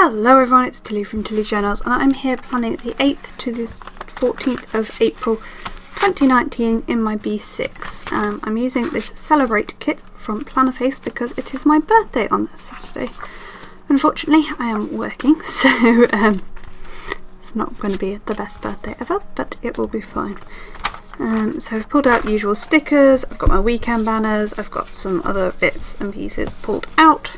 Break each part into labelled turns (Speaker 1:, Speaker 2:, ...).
Speaker 1: Hello everyone, it's Tilly from Tilly Journals, and I'm here planning the 8th to the 14th of April 2019 in my B6. I'm using this Celebrate kit from Plannerface because it is my birthday on this Saturday. Unfortunately, I am working, so it's not going to be the best birthday ever, but it will be fine. So I've pulled out usual stickers, I've got my weekend banners, I've got some other bits and pieces pulled out,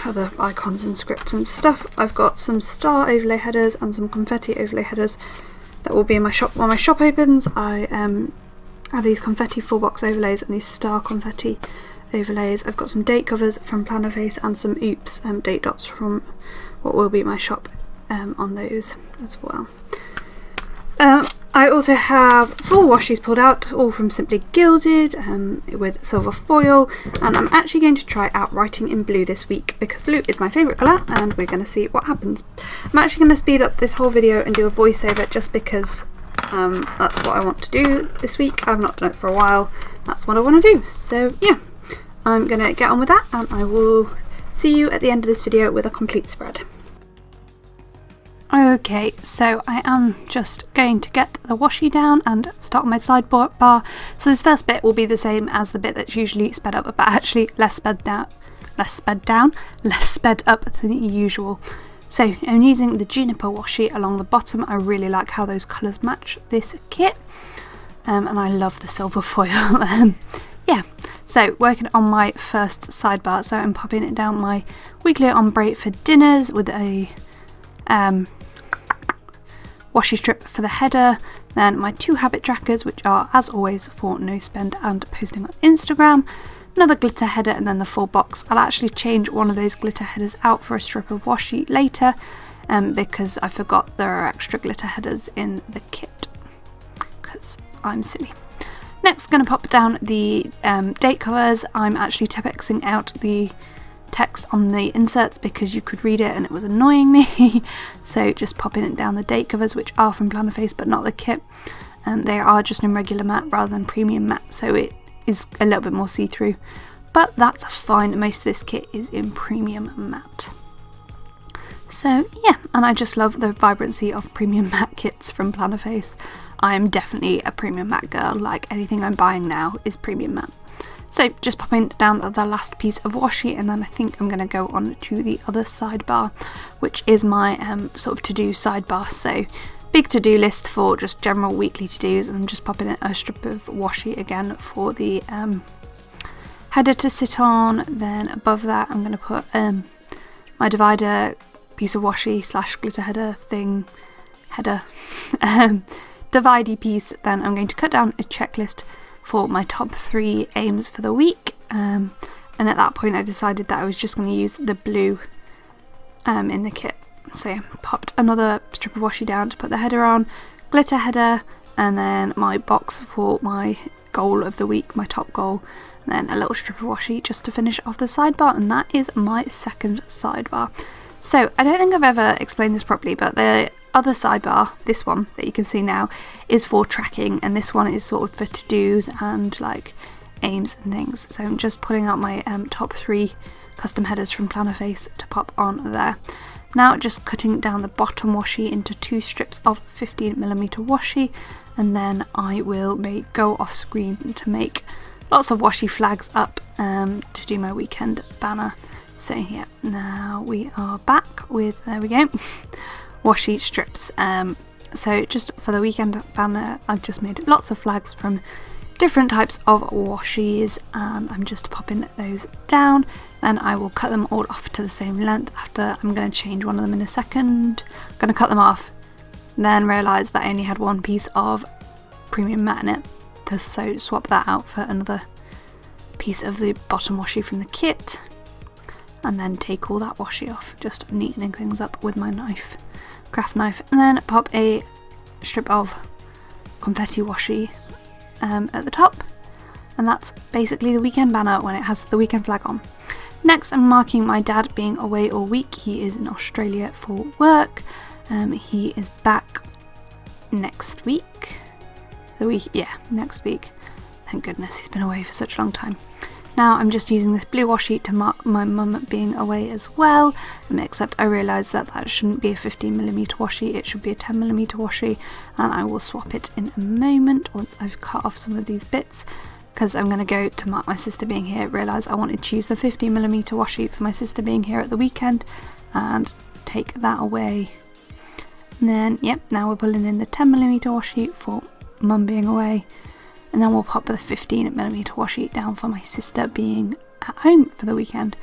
Speaker 1: other icons and scripts and stuff. I've got some star overlay headers and some confetti overlay headers that will be in my shop when my shop opens. I have these confetti full box overlays and these star confetti overlays. I've got some date covers from Plannerface and some oops date dots from what will be my shop on those as well. I also have 4 washies pulled out, all from Simply Gilded with silver foil, and I'm actually going to try out writing in blue this week because blue is my favourite colour and we're going to see what happens. I'm actually going to speed up this whole video and do a voiceover just because that's what I want to do this week. I've not done it for a while, that's what I want to do. So yeah, I'm going to get on with that and I will see you at the end of this video with a complete spread. Okay, so I am just going to get the washi down and start on my sidebar. So this first bit will be the same as the bit that's usually sped up, but actually less sped up than usual. So I'm using the juniper washi along the bottom. I really like how those colours match this kit, and I love the silver foil. Yeah, so working on my first sidebar, so I'm popping it down my weekly ombre for dinners with a washi strip for the header, then my 2 habit trackers, which are as always for no spend and posting on Instagram, another glitter header, and then the full box. I'll actually change one of those glitter headers out for a strip of washi later because I forgot there are extra glitter headers in the kit because I'm silly. Next, going to pop down the date covers. I'm actually Tepexing out the text on the inserts because you could read it and it was annoying me. So just popping it down the date covers, which are from Plannerface but not the kit. They are just in regular matte rather than premium matte, so it is a little bit more see-through, but that's fine. Most of this kit is in premium matte. So yeah, and I just love the vibrancy of premium matte kits from Plannerface. I am definitely a premium matte girl, like anything I'm buying now is premium matte. So just popping down the last piece of washi, and then I think I'm going to go on to the other sidebar, which is my sort of to-do sidebar. So big to-do list for just general weekly to-dos, and I'm just popping in a strip of washi again for the header to sit on. Then above that I'm going to put my divider piece of washi / glitter header thing, dividey piece. Then I'm going to cut down a checklist for my top 3 aims for the week, and at that point I decided that I was just going to use the blue in the kit. So yeah, popped another strip of washi down to put the header on, glitter header, and then my box for my goal of the week, my top goal, and then a little strip of washi just to finish off the sidebar, and that is my second sidebar. So I don't think I've ever explained this properly, but the other sidebar, this one that you can see now, is for tracking, and this one is sort of for to-dos and like aims and things. So I'm just putting out my top 3 custom headers from Plannerface to pop on there. Now just cutting down the bottom washi into 2 strips of 15mm washi, and then I will go off screen to make lots of washi flags up to do my weekend banner. So yeah, now we are back with, there we go, washi strips. So just for the weekend banner, I've just made lots of flags from different types of washies, and I'm just popping those down. Then I will cut them all off to the same length. After, I'm going to change one of them in a second. I'm going to cut them off, then realise that I only had one piece of premium matte in it, so swap that out for another piece of the bottom washi from the kit, and then take all that washi off, just neatening things up with my knife, craft knife, and then pop a strip of confetti washi at the top, and that's basically the weekend banner when it has the weekend flag on. Next, I'm marking my dad being away all week. He is in Australia for work. He is back next week. Next week. Thank goodness, he's been away for such a long time. Now I'm just using this blue washi to mark my mum being away as well, except I realised that that shouldn't be a 15mm washi, it should be a 10mm washi, and I will swap it in a moment once I've cut off some of these bits, because I'm going to go to mark my sister being here, realise I wanted to use the 15mm washi for my sister being here at the weekend, and take that away. And then, yep, now we're pulling in the 10mm washi for mum being away. And then we'll pop the 15mm washi down for my sister being at home for the weekend.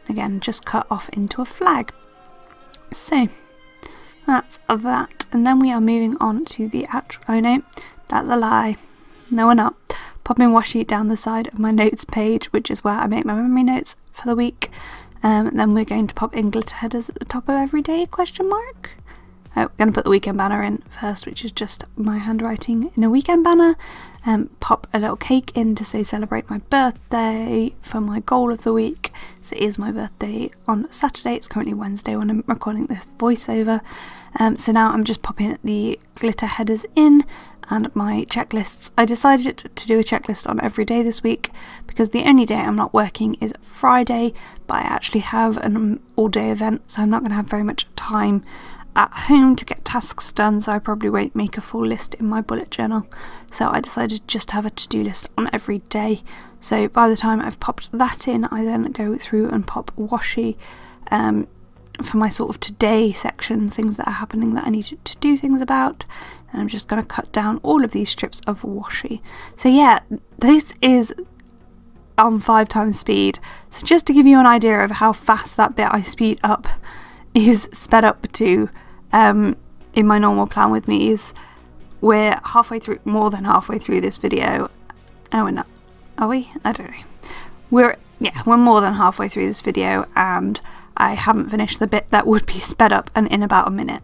Speaker 1: Again, just cut off into a flag. So, that's that. And then we are moving on to the actual, oh no, that's a lie. No, we're not. Popping washi down the side of my notes page, which is where I make my memory notes for the week. And then we're going to pop in glitter headers at the top of every day, question mark. Oh, we're going to put the weekend banner in first, which is just my handwriting in a weekend banner. Pop a little cake in to say celebrate my birthday for my goal of the week. So it is my birthday on Saturday. It's currently Wednesday when I'm recording this voiceover. So now I'm just popping the glitter headers in and my checklists. I decided to do a checklist on every day this week because the only day I'm not working is Friday, but I actually have an all-day event, so I'm not going to have very much time at home to get tasks done, so I probably won't make a full list in my bullet journal. So I decided just to have a to-do list on every day. So by the time I've popped that in, I then go through and pop washi for my sort of today section, things that are happening that I need to do things about. And I'm just going to cut down all of these strips of washi. So yeah, this is on 5 times speed. So just to give you an idea of how fast that bit I speed up is sped up to in my normal plan with me is we're halfway through, more than halfway through this video. Oh, we're not, are we? I don't know. We're more than halfway through this video and I haven't finished the bit that would be sped up and in about a minute.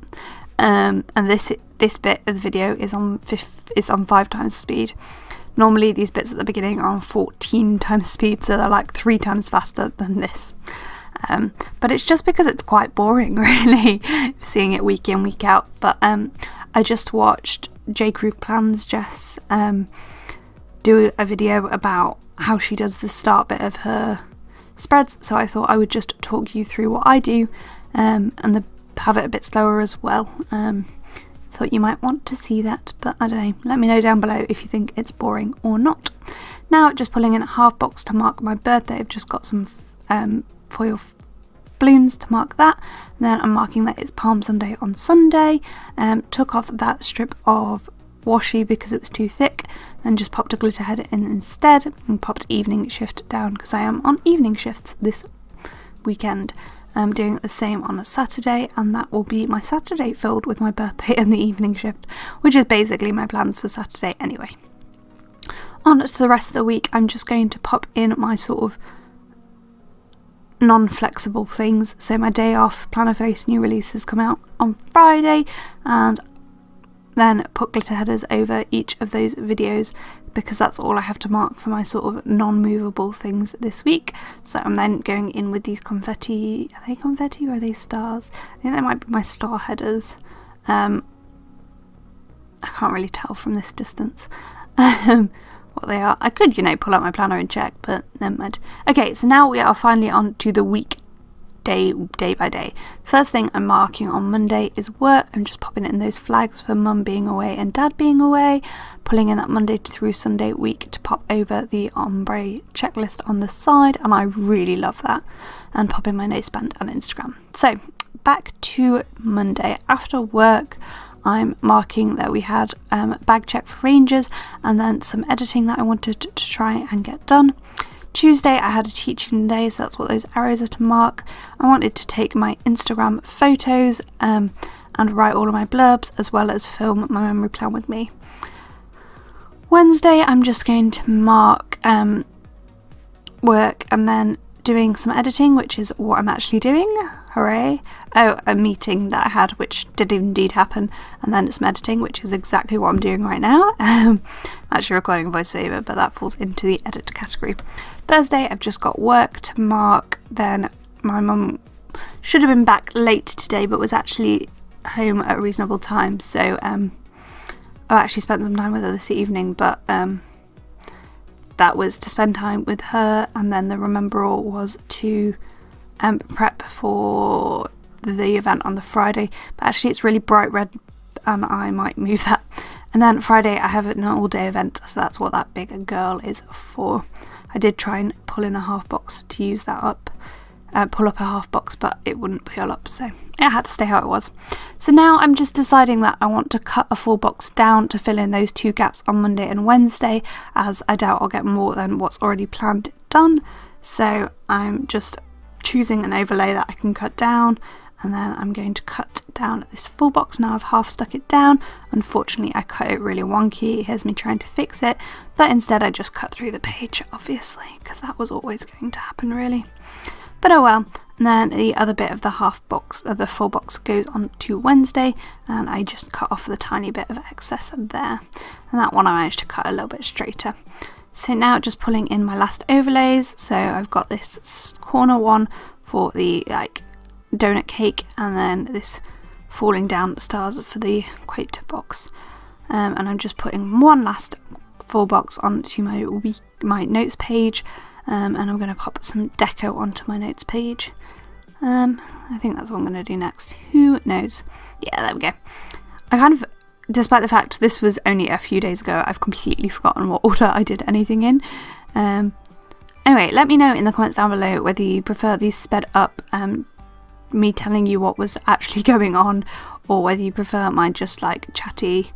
Speaker 1: And this bit of the video is on 5 times speed. Normally these bits at the beginning are on 14 times speed, so they're like 3 times faster than this. But it's just because it's quite boring, really, seeing it week in, week out. But I just watched J. Crew Plans Jess do a video about how she does the start bit of her spreads, so I thought I would just talk you through what I do and have it a bit slower as well. Thought you might want to see that, but I don't know, let me know down below if you think it's boring or not. Now just pulling in a half box to mark my birthday. I've just got some foil balloons to mark that, and then I'm marking that it's Palm Sunday on Sunday. Took off that strip of washi because it was too thick, and just popped a glitter header in instead and popped evening shift down because I am on evening shifts this weekend. I'm doing the same on a Saturday, and that will be my Saturday filled with my birthday and the evening shift, which is basically my plans for Saturday anyway. On to the rest of the week, I'm just going to pop in my sort of non-flexible things. So my day off, Plannerface new releases come out on Friday, and then put glitter headers over each of those videos because that's all I have to mark for my sort of non-movable things this week. So I'm then going in with these confetti, are they confetti or are they stars? I think they might be my star headers. I can't really tell from this distance what they are. I could, pull out my planner and check, but never mind. Okay, so now we are finally on to the week, day by day. First thing I'm marking on Monday is work. I'm just popping in those flags for mum being away and dad being away, pulling in that Monday through Sunday week to pop over the ombre checklist on the side, and I really love that, and pop in my noseband and Instagram. So back to Monday. After work, I'm marking that we had bag check for Rangers and then some editing that I wanted to try and get done. Tuesday I had a teaching day, so that's what those arrows are to mark. I wanted to take my Instagram photos and write all of my blurbs, as well as film my memory plan with me. Wednesday I'm just going to mark work and then doing some editing, which is what I'm actually doing. Hooray. Oh, a meeting that I had, which did indeed happen, and then some editing, which is exactly what I'm doing right now. I'm actually recording a voiceover, but that falls into the edit category. Thursday I've just got work to mark. Then my mum should have been back late today, but was actually home at a reasonable time, so I actually spent some time with her this evening, but that was to spend time with her, and then the remember all was to prep for the event on the Friday. But actually it's really bright red and I might move that. And then Friday I have an all-day event, so that's what that big girl is for. I did try and pull in a half box to use that up, pull up a half box, but it wouldn't pull up, so it had to stay how it was. So now I'm just deciding that I want to cut a full box down to fill in those 2 gaps on Monday and Wednesday, as I doubt I'll get more than what's already planned done. So I'm just choosing an overlay that I can cut down, and then I'm going to cut down this full box. Now I've half stuck it down. Unfortunately I cut it really wonky, here's me trying to fix it, but instead I just cut through the page, obviously, because that was always going to happen really. But oh well. And then the other bit of the half box, the full box, goes on to Wednesday, and I just cut off the tiny bit of excess there, and that one I managed to cut a little bit straighter. So now just pulling in my last overlays. So I've got this corner one for the like donut cake, and then this falling down stars for the quote box, and I'm just putting one last full box onto my notes page, and I'm going to pop some deco onto my notes page. I think that's what I'm going to do next. Who knows? Yeah, there we go. I kind of, despite the fact this was only a few days ago, I've completely forgotten what order I did anything in. Anyway, let me know in the comments down below whether you prefer these sped up, me telling you what was actually going on, or whether you prefer my just like chatty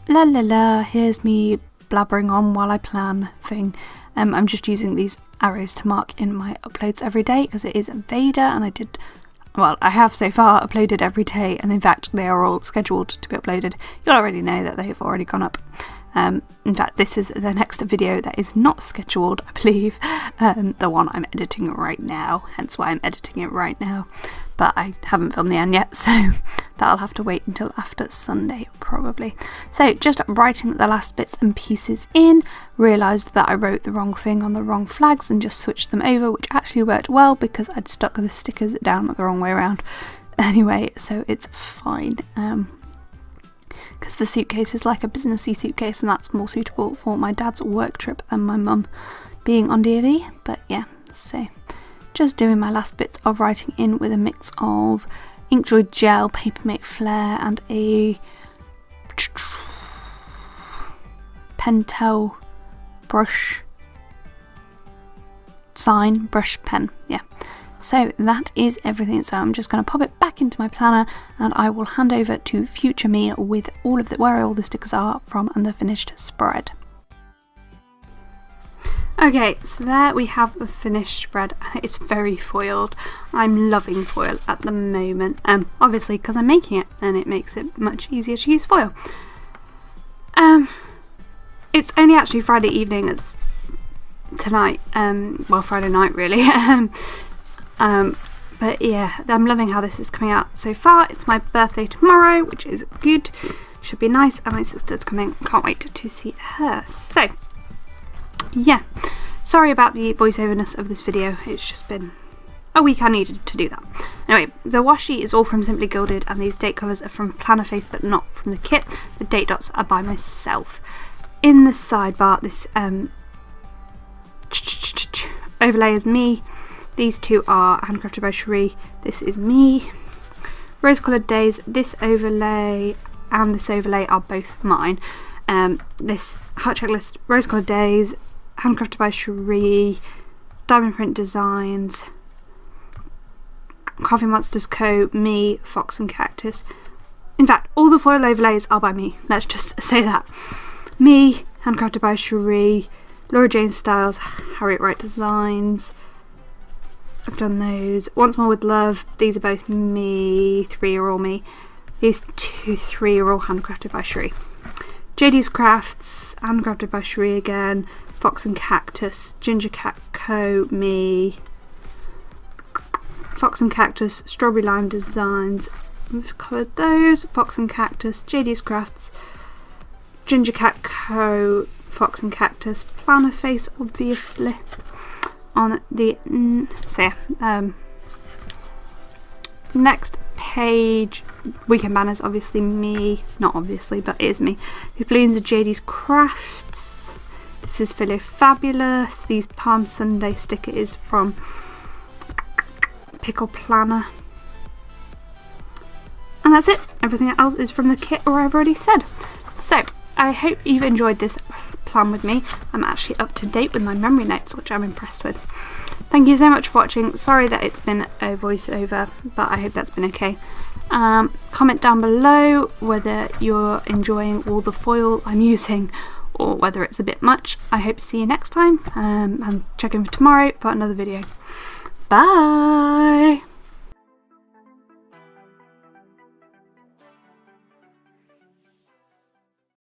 Speaker 1: la la la, here's me blabbering on while I plan thing. I'm just using these arrows to mark in my uploads every day because it is VADA, and I have so far uploaded every day, and in fact they are all scheduled to be uploaded. You'll already know that they've already gone up. In fact, this is the next video that is not scheduled, I believe, the one I'm editing right now, hence why I'm editing it right now, but I haven't filmed the end yet, so that'll have to wait until after Sunday probably. So just writing the last bits and pieces in, realised that I wrote the wrong thing on the wrong flags and just switched them over, which actually worked well because I'd stuck the stickers down the wrong way around anyway, so it's fine. Because the suitcase is like a businessy suitcase, and that's more suitable for my dad's work trip than my mum being on DV. But yeah, so just doing my last bits of writing in with a mix of Inkjoy gel, Papermate Flare, and a Pentel brush pen, yeah. So that is everything, so I'm just going to pop it back into my planner, and I will hand over to future me with all of where all the stickers are from and the finished spread. Okay, so there we have the finished spread. It's very foiled. I'm loving foil at the moment, obviously because I'm making it and it makes it much easier to use foil. It's only actually Friday evening, it's tonight, well, Friday night really. But yeah, I'm loving how this is coming out so far. It's my birthday tomorrow, which is good, should be nice, and my sister's coming, can't wait to see her. So yeah, sorry about the voiceoverness of this video, it's just been a week I needed to do that. Anyway, the washi is all from Simply Gilded, and these date covers are from Plannerface but not from the kit. The date dots are by myself. In the sidebar, this overlay is me. These two are handcrafted by Cherie. This is me. Rose Coloured Days, this overlay and this overlay are both mine. This Heart Checklist, Rose Coloured Days, handcrafted by Cherie, Diamond Print Designs, Coffee Monsters Co., me, Fox and Cactus. In fact, all the foil overlays are by me, let's just say that. Me, handcrafted by Cherie, Laura Jane Styles, Harriet Wright Designs. I've done those. Once More with Love, these are both me, 3 are all me. These 3 are all handcrafted by Cherie. JD's Crafts, handcrafted by Cherie again. Fox and Cactus, Ginger Cat Co., me. Fox and Cactus, Strawberry Lime Designs, we've covered those. Fox and Cactus, JD's Crafts, Ginger Cat Co., Fox and Cactus, Plannerface obviously. On the next page, weekend banners, obviously me, not obviously, but it is me. The balloons are JD's Crafts. This is Philo Fabulous. These Palm Sunday sticker is from Pickle Planner. And that's it. Everything else is from the kit, or I've already said. So, I hope you've enjoyed this plan with me. I'm actually up to date with my memory notes, which I'm impressed with. Thank you so much for watching. Sorry that it's been a voiceover, but I hope that's been okay. Comment down below whether you're enjoying all the foil I'm using or whether it's a bit much. I hope to see you next time, and check in for tomorrow for another video. Bye!